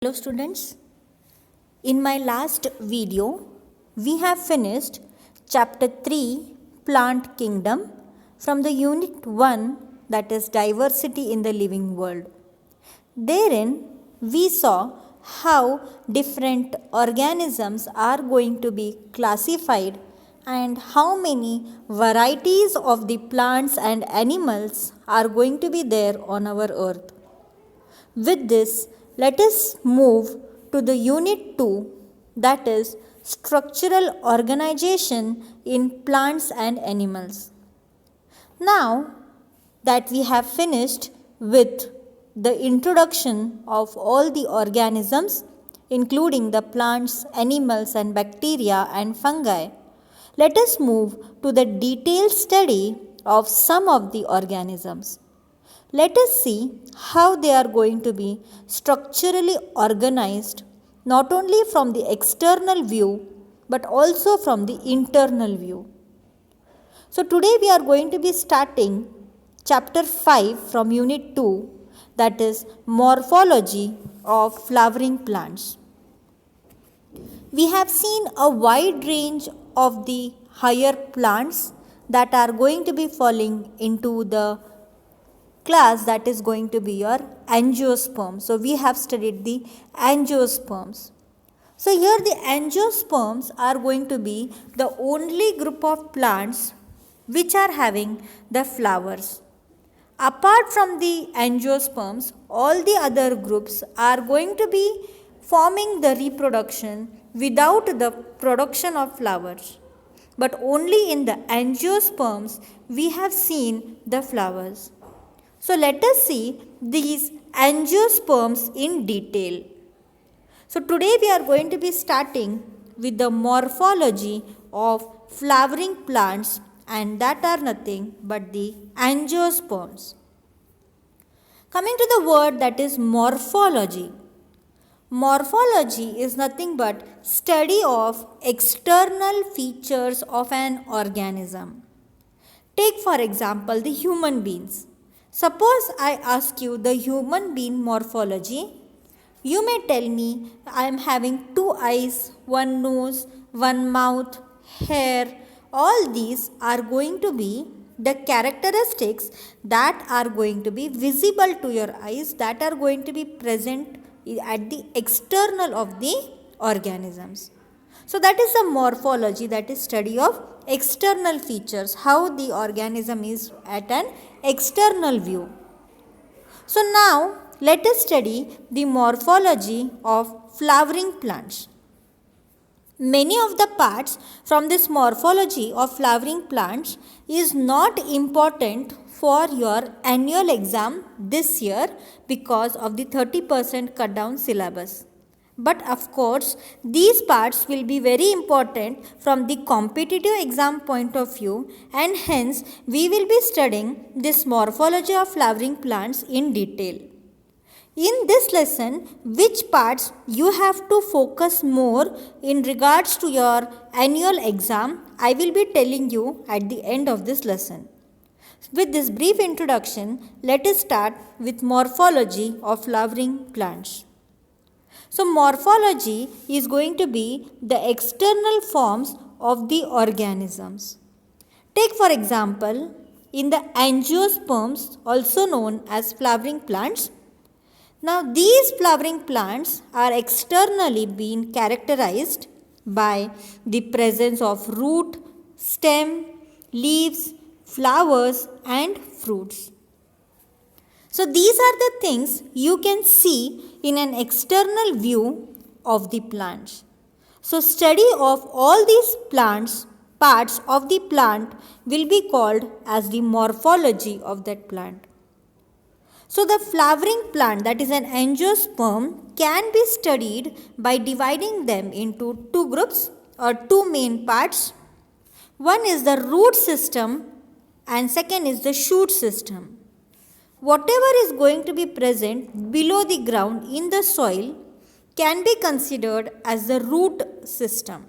Hello students, in my last video we have finished chapter 3 Plant Kingdom from the unit 1, that is diversity in the living world. Therein we saw how different organisms are going to be classified and how many varieties of the plants and animals are going to be there on our earth. With this, let us move to the unit 2, that is structural organization in plants and animals. Now that we have finished with the introduction of all the organisms, including the plants, animals and bacteria and fungi, let us move to the detailed study of some of the organisms. Let us see how they are going to be structurally organized, not only from the external view but also from the internal view. So today we are going to be starting chapter 5 from unit 2, that is Morphology of flowering plants. We have seen a wide range of the higher plants that are going to be falling into the class that is going to be your angiosperms. So we have studied the angiosperms. So here the angiosperms are going to be the only group of plants which are having the flowers. Apart from the angiosperms, all the other groups are going to be forming the reproduction without the production of flowers. But only in the angiosperms we have seen the flowers. So let us see these angiosperms in detail. So today we are going to be starting with the morphology of flowering plants, and that are nothing but the angiosperms. Coming to the word that is morphology. Morphology is nothing but study of external features of an organism. Take for example the human beings. Suppose I ask you the human being morphology. You may tell me I am having 2 eyes, 1 nose, 1 mouth, hair. All these are going to be the characteristics that are going to be visible to your eyes, that are going to be present at the external of the organisms. So that is the morphology, that is study of external features, how the organism is at an external view. So now let us study the morphology of flowering plants. Many of the parts from this morphology of flowering plants is not important for your annual exam this year because of the 30% cut down syllabus. But of course, these parts will be very important from the competitive exam point of view, and hence we will be studying this morphology of flowering plants in detail. In this lesson, which parts you have to focus more in regards to your annual exam, I will be telling you at the end of this lesson. With this brief introduction, let us start with morphology of flowering plants. So morphology is going to be the external forms of the organisms. Take for example, in the angiosperms, also known as flowering plants. Now these flowering plants are externally being characterized by the presence of root, stem, leaves, flowers and fruits. So these are the things you can see in an external view of the plants. So study of all these plants, parts of the plant will be called as the morphology of that plant. So the flowering plant, that is an angiosperm, can be studied by dividing them into 2 groups or 2 main parts. One is the root system and second is the shoot system. Whatever is going to be present below the ground in the soil can be considered as the root system.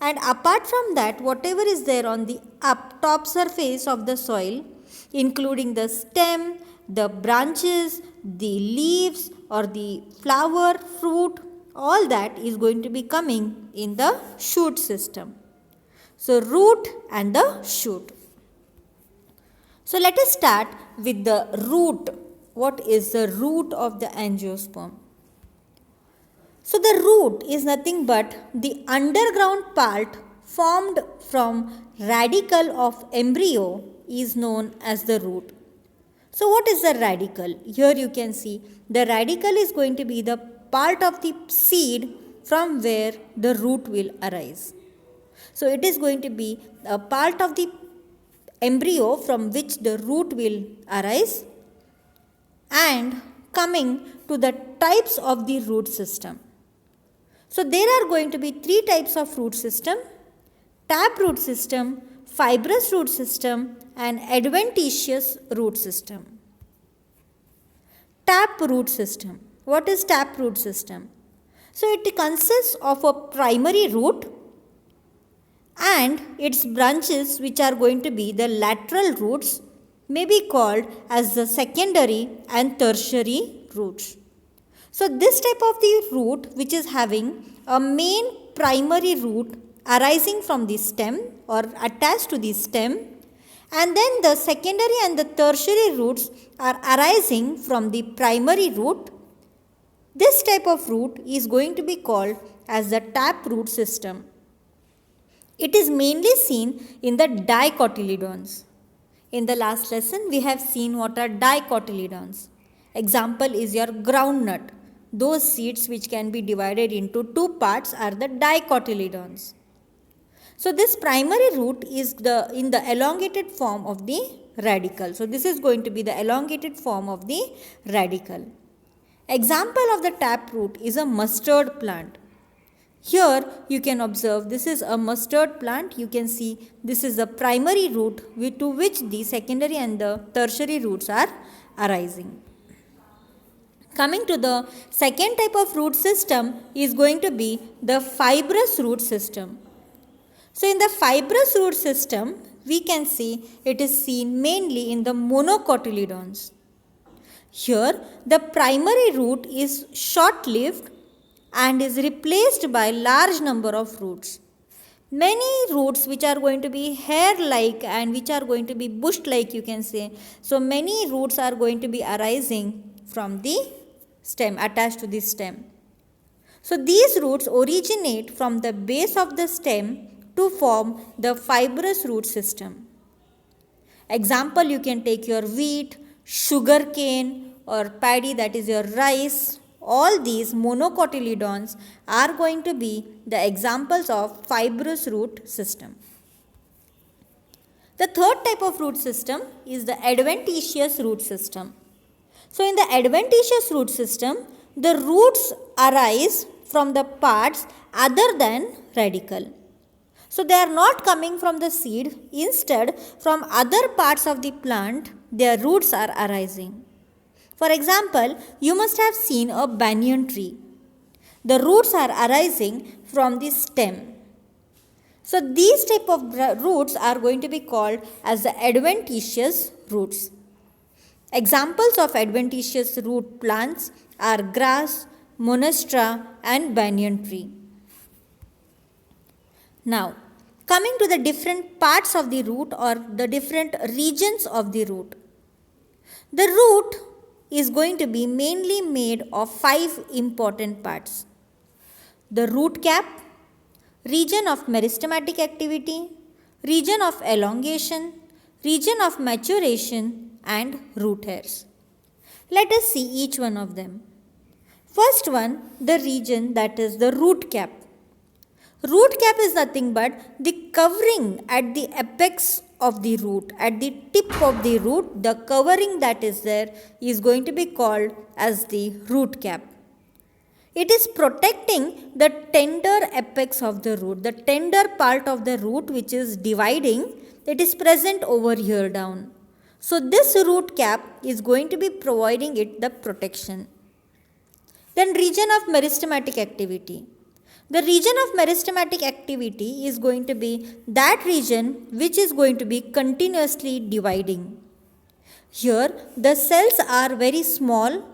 And apart from that, whatever is there on the top surface of the soil, including the stem, the branches, the leaves, or the flower, fruit, all that is going to be coming in the shoot system. So root and the shoot. So let us start with the root. What is the root of the angiosperm? So the root is nothing but the underground part formed from radicle of embryo is known as the root. So what is the radicle? Here you can see the radicle is going to be the part of the seed from where the root will arise. So it is going to be a part of the embryo from which the root will arise. And coming to the types of the root system. So there are going to be three types of root system: taproot system, fibrous root system, and adventitious root system. Taproot system. What is taproot system? So it consists of a primary root and its branches, which are going to be the lateral roots, may be called as the secondary and tertiary roots. So this type of the root, which is having a main primary root arising from the stem or attached to the stem, and then the secondary and the tertiary roots are arising from the primary root. This type of root is going to be called as the taproot system. It is mainly seen in the dicotyledons. In the last lesson, we have seen what are dicotyledons. Example is your groundnut. Those seeds which can be divided into two parts are the dicotyledons. So this primary root is in the elongated form of the radicle. So this is going to be the elongated form of the radicle. Example of the taproot is a mustard plant. Here you can observe this is a mustard plant. You can see this is the primary root to which the secondary and the tertiary roots are arising. Coming to the second type of root system is going to be the fibrous root system. So in the fibrous root system, we can see it is seen mainly in the monocotyledons. Here the primary root is short-lived and is replaced by large number of roots. Many roots which are going to be hair-like and which are going to be bush-like, you can say. So many roots are going to be arising from the stem, attached to the stem. So these roots originate from the base of the stem to form the fibrous root system. Example, you can take your wheat, sugar cane or paddy, that is your rice. All these monocotyledons are going to be the examples of fibrous root system. The third type of root system is the adventitious root system. So in the adventitious root system, the roots arise from the parts other than radicle. So they are not coming from the seed, instead from other parts of the plant their roots are arising. For example, you must have seen a banyan tree. The roots are arising from the stem. So these type of roots are going to be called as the adventitious roots. Examples of adventitious root plants are grass, monstera and banyan tree. Now, coming to the different parts of the root or the different regions of the root. The root is going to be mainly made of 5 important parts: the root cap, region of meristematic activity, region of elongation, region of maturation, and root hairs. Let us see each one of them. First one, the region, that is the root cap. Root cap is nothing but the covering at the apex of the root, at the tip of the root, the covering that is there is going to be called as the root cap. It is protecting the tender apex of the root, the tender part of the root which is dividing, it is present over here down. So this root cap is going to be providing it the protection. Then region of meristematic activity. The region of meristematic activity is going to be that region which is going to be continuously dividing. Here the cells are very small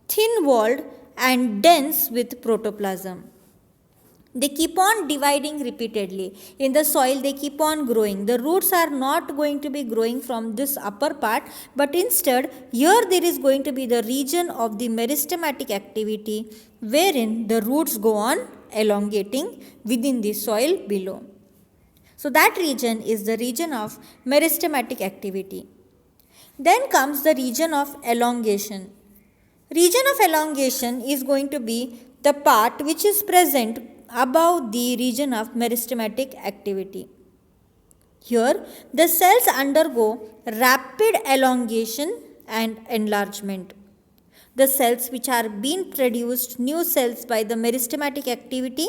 thin-walled and dense with protoplasm. They keep on dividing repeatedly. In the soil, they keep on growing. The roots are not going to be growing from this upper part, but instead, here there is going to be the region of the meristematic activity, wherein the roots go on elongating within the soil below. So, that region is the region of meristematic activity. Then comes the region of elongation. Region of elongation is going to be the part which is present above the region of meristematic activity. Here, the cells undergo rapid elongation and enlargement. The cells which are being produced, new cells by the meristematic activity,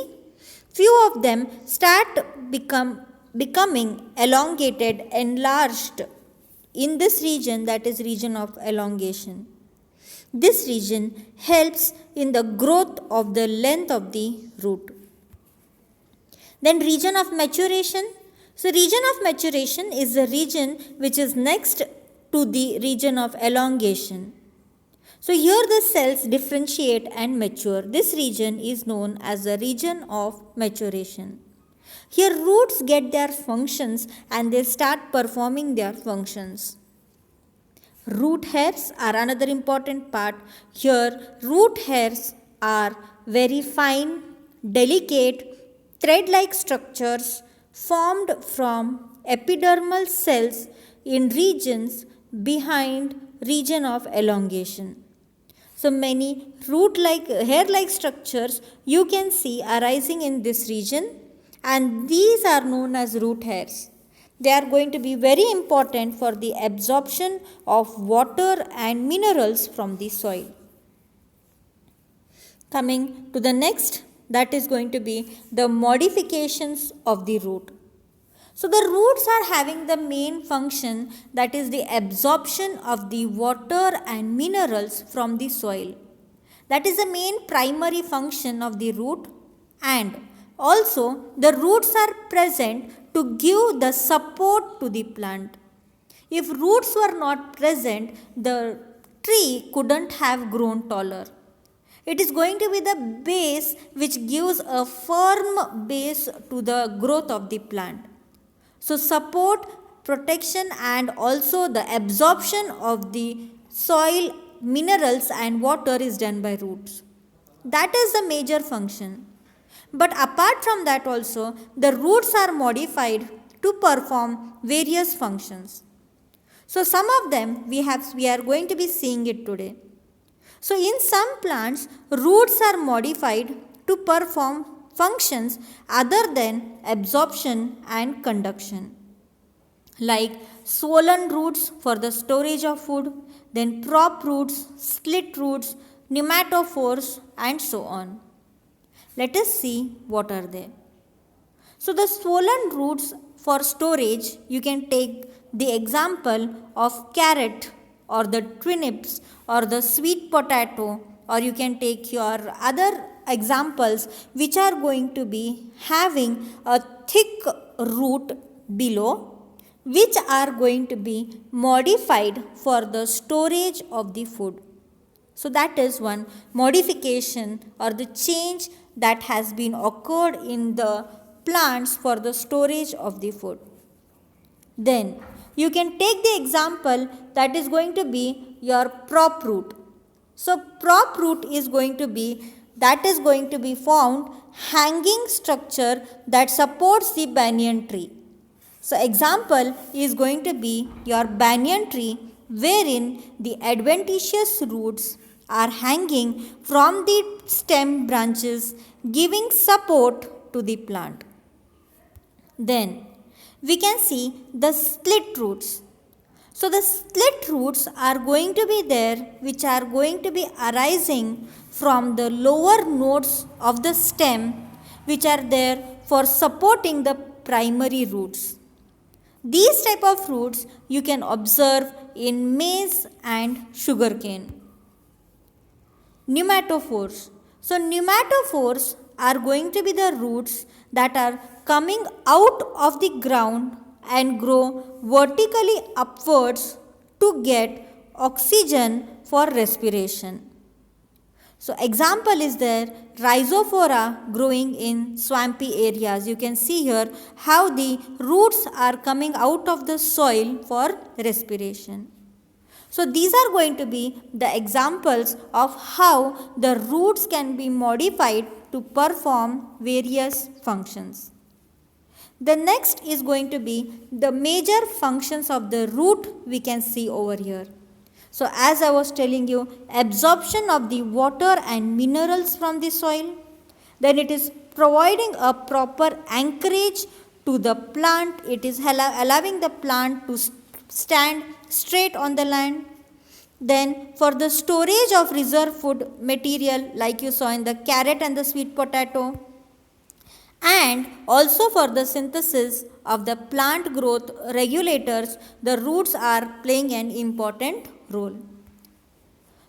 few of them start becoming elongated, enlarged in this region, that is region of elongation. This region helps in the growth of the length of the root. Then region of maturation. So region of maturation is the region which is next to the region of elongation. So here the cells differentiate and mature. This region is known as the region of maturation. Here roots get their functions and they start performing their functions. Root hairs are another important part. Here root hairs are very fine, delicate, thread-like structures formed from epidermal cells in regions behind region of elongation. So many root-like, hair-like structures you can see arising in this region, and these are known as root hairs. They are going to be very important for the absorption of water and minerals from the soil. Coming to the next, that is going to be the modifications of the root. So the roots are having the main function, that is the absorption of the water and minerals from the soil. That is the main primary function of the root, and also the roots are present to give the support to the plant. If roots were not present, the tree couldn't have grown taller. It is going to be the base which gives a firm base to the growth of the plant. So support, protection and also the absorption of the soil, minerals and water is done by roots. That is the major function. But apart from that also, the roots are modified to perform various functions. So some of them we are going to be seeing it today. So in some plants, roots are modified to perform functions other than absorption and conduction, like swollen roots for the storage of food, then prop roots, split roots, pneumatophores and so on. Let us see what are they. So the swollen roots for storage, you can take the example of carrot or the turnips or the sweet potato, or you can take your other examples which are going to be having a thick root below, which are going to be modified for the storage of the food. So that is one modification or the change that has been occurred in the plants for the storage of the food. Then you can take the example that is going to be your prop root. So prop root is going to be found hanging structure that supports the banyan tree. So example is going to be your banyan tree, wherein the adventitious roots are hanging from the stem branches, giving support to the plant. Then we can see the split roots. So the split roots are going to be there, which are going to be arising from the lower nodes of the stem, which are there for supporting the primary roots. These type of roots you can observe in maize and sugarcane. Pneumatophores. So pneumatophores are going to be the roots that are coming out of the ground and grow vertically upwards to get oxygen for respiration. So example is there rhizophora growing in swampy areas. You can see here how the roots are coming out of the soil for respiration. So these are going to be the examples of how the roots can be modified to perform various functions. The next is going to be the major functions of the root we can see over here. So as I was telling you, absorption of the water and minerals from the soil, then it is providing a proper anchorage to the plant, it is allowing the plant to stand straight on the land. Then for the storage of reserve food material like you saw in the carrot and the sweet potato, and also for the synthesis of the plant growth regulators, the roots are playing an important role.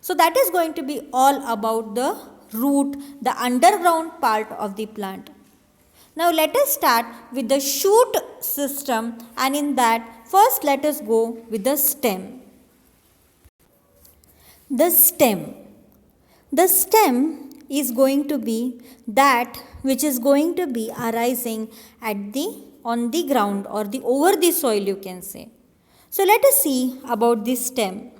So that is going to be all about the root, the underground part of the plant. Now let us start with the shoot system, and in that first let us go with the stem. The stem. The stem is going to be that which is going to be arising on the ground or over the soil, you can say. So let us see about the stem.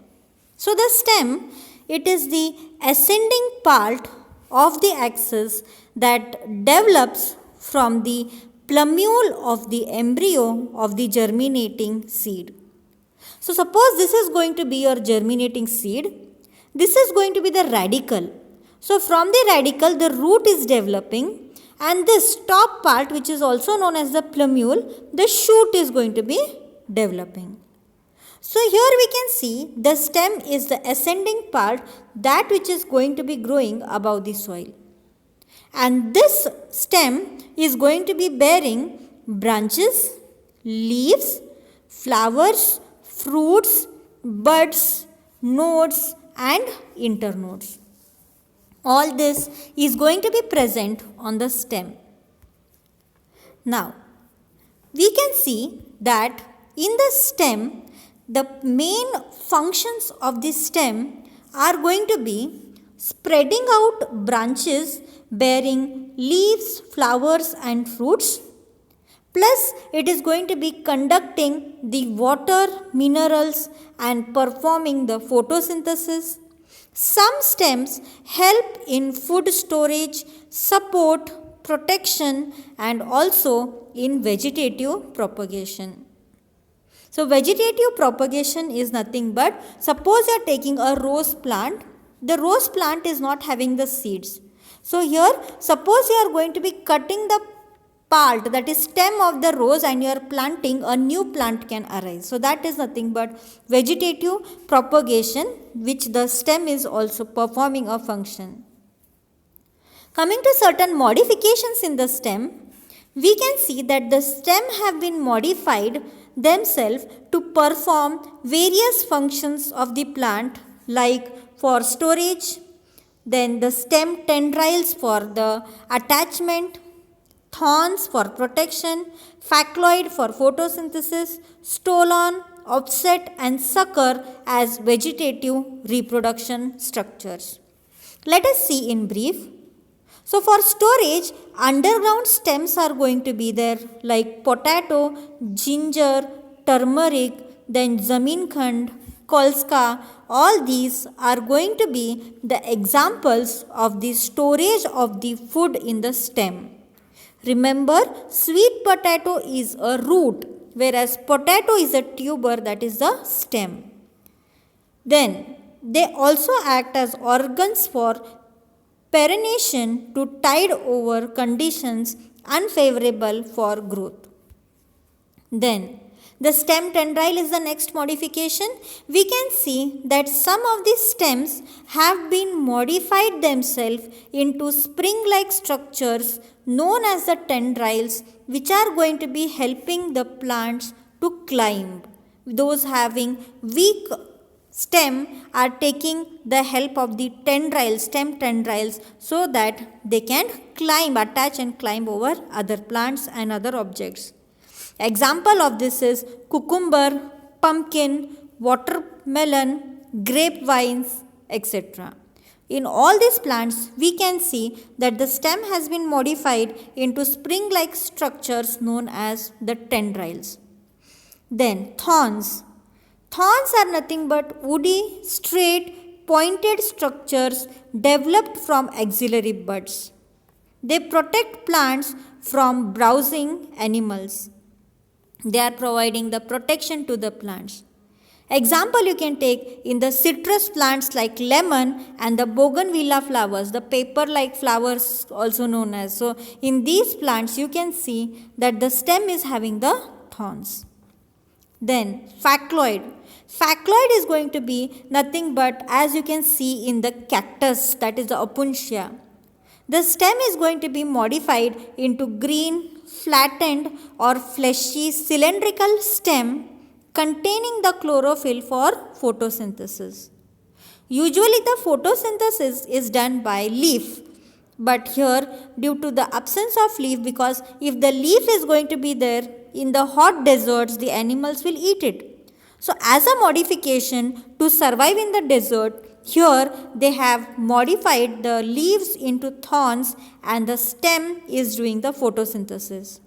So the stem, it is the ascending part of the axis that develops from the plumule of the embryo of the germinating seed. So suppose this is going to be your germinating seed. This is going to be the radicle. So from the radicle the root is developing, and this top part, which is also known as the plumule, the shoot is going to be developing. So here we can see the stem is the ascending part, that which is going to be growing above the soil. And this stem is going to be bearing branches, leaves, flowers, fruits, buds, nodes and internodes. All this is going to be present on the stem. Now, we can see that in the stem, the main functions of the stem are going to be spreading out branches bearing leaves, flowers and fruits. Plus, it is going to be conducting the water, minerals and performing the photosynthesis. Some stems help in food storage, support, protection and also in vegetative propagation. So vegetative propagation is nothing but, suppose you are taking a rose plant, the rose plant is not having the seeds. So here suppose you are going to be cutting the part, that is stem of the rose, and you are planting, a new plant can arise. So that is nothing but vegetative propagation, which the stem is also performing a function. Coming to certain modifications in the stem, we can see that the stem have been modified themselves to perform various functions of the plant, like for storage, then the stem tendrils for the attachment, thorns for protection, facloid for photosynthesis, stolon, offset and sucker as vegetative reproduction structures. Let us see in brief. So for storage, underground stems are going to be there, like potato, ginger, turmeric, then zameen khand, kolska. All these are going to be the examples of the storage of the food in the stem. Remember, sweet potato is a root, whereas potato is a tuber, that is the stem. Then they also act as organs for perennation to tide over conditions unfavorable for growth. Then the stem tendril is the next modification. We can see that some of these stems have been modified themselves into spring-like structures known as the tendrils, which are going to be helping the plants to climb. Those having weak stem are taking the help of the tendrils, stem tendrils, so that they can climb, attach and climb over other plants and other objects. Example of this is cucumber, pumpkin, watermelon, grapevines, etc. In all these plants, we can see that the stem has been modified into spring-like structures known as the tendrils. Then thorns. Thorns are nothing but woody, straight, pointed structures developed from axillary buds. They protect plants from browsing animals. They are providing the protection to the plants. Example you can take in the citrus plants like lemon and the bougainvillea flowers, the paper-like flowers also known as. So, in these plants you can see that the stem is having the thorns. Then, phacloid. Phacloid is going to be nothing but as you can see in the cactus, that is the opuntia. The stem is going to be modified into green, flattened or fleshy cylindrical stem containing the chlorophyll for photosynthesis. Usually the photosynthesis is done by leaf, but here due to the absence of leaf, because if the leaf is going to be there in the hot deserts, the animals will eat it. So as a modification to survive in the desert, here they have modified the leaves into thorns and the stem is doing the photosynthesis.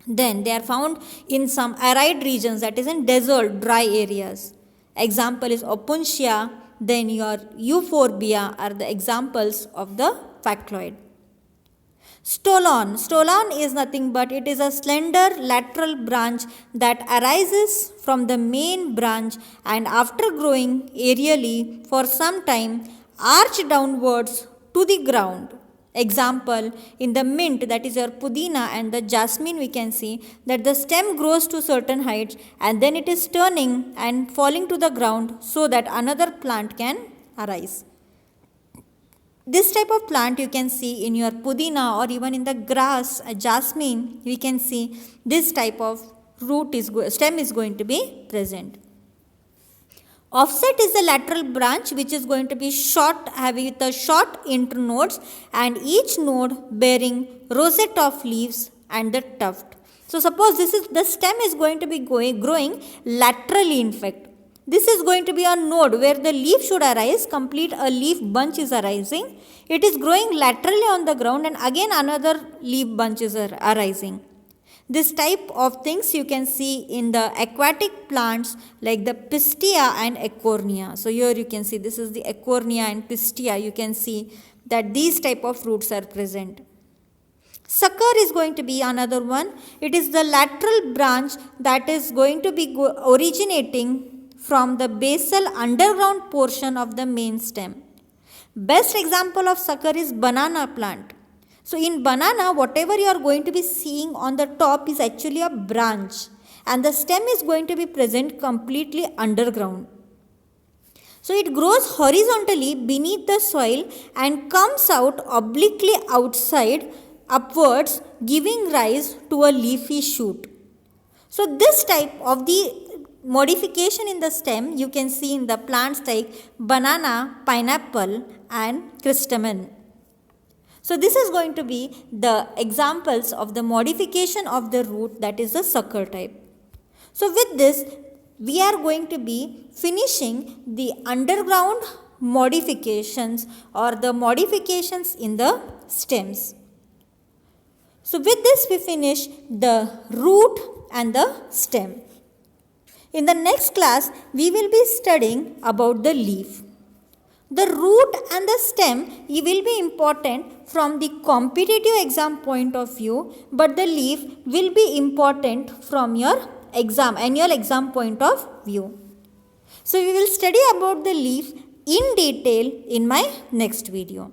Then they are found in some arid regions, that is in desert, dry areas. Example is opuntia, then your euphorbia are the examples of the phacloid. Stolon. Stolon is nothing but it is a slender lateral branch that arises from the main branch and after growing aerially for some time arch downwards to the ground. Example, in the mint, that is your pudina and the jasmine, we can see that the stem grows to certain heights and then it is turning and falling to the ground so that another plant can arise. This type of plant you can see in your pudina or even in the grass, jasmine, we can see this type of stem is going to be present. Offset is the lateral branch which is going to be short, having the short internodes and each node bearing rosette of leaves and the tuft. So suppose the stem is going to be growing laterally in fact. This is going to be a node where the leaf should arise, complete a leaf bunch is arising. It is growing laterally on the ground and again another leaf bunch is arising. This type of things you can see in the aquatic plants like the pistia and ecornia. So here you can see this is the ecornia and pistia. You can see that these type of roots are present. Sucker is going to be another one. It is the lateral branch that is going to be originating from the basal underground portion of the main stem. Best example of sucker is banana plant. So in banana, whatever you are going to be seeing on the top is actually a branch and the stem is going to be present completely underground. So it grows horizontally beneath the soil and comes out obliquely outside upwards, giving rise to a leafy shoot. So this type of the modification in the stem you can see in the plants like banana, pineapple and chrysanthemum. So this is going to be the examples of the modification of the root, that is the sucker type. So with this we are going to be finishing the underground modifications or the modifications in the stems. So with this we finish the root and the stem. In the next class we will be studying about the leaf. The root and the stem will be important from the competitive exam point of view, but the leaf will be important from your annual exam point of view. So we will study about the leaf in detail in my next video.